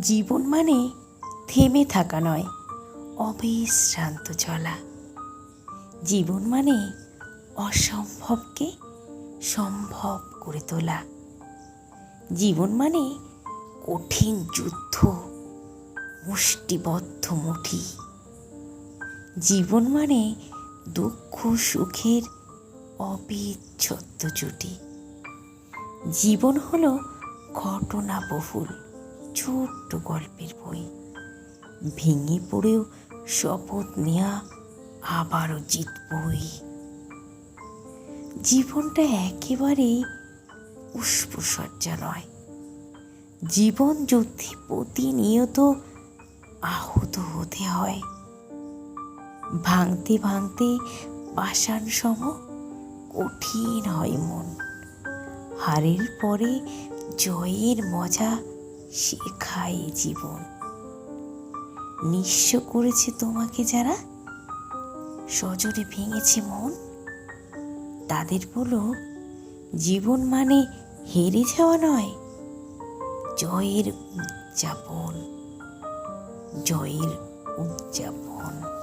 জীবন মানে থেমে থাকা নয়, অবিশ্রান্ত চলা। জীবন মানে অসম্ভবকে সম্ভব করে তোলা। জীবন মানে কঠিন যুদ্ধ, মুষ্টিবদ্ধ মুঠি। জীবন মানে দুঃখ সুখের অবিচ্ছেদ্য জুটি। জীবন হলো ঘটনা বহুল ছোট্ট গল্পের বই। ভেঙে পড়েও শপথ নেয়া আবারও জিতবই। জীবনটা একেবারেই পুষ্পসজ্জা নয়। জীবন যুদ্ধে প্রতিনিয়ত আহত হতে হয়। ভাঙতে ভাঙতে পাষাণ সম কঠিন হয় মন। হারের পরে জয়ের মজা শেখায় জীবন। নিঃস্ব করেছে তোমাকে যারা, সজোরে ভেঙেছে মন, তাদের বলো জীবন মানে হেরে যাওয়া নয়, জয়ের উদযাপন, জয়ের উদযাপন।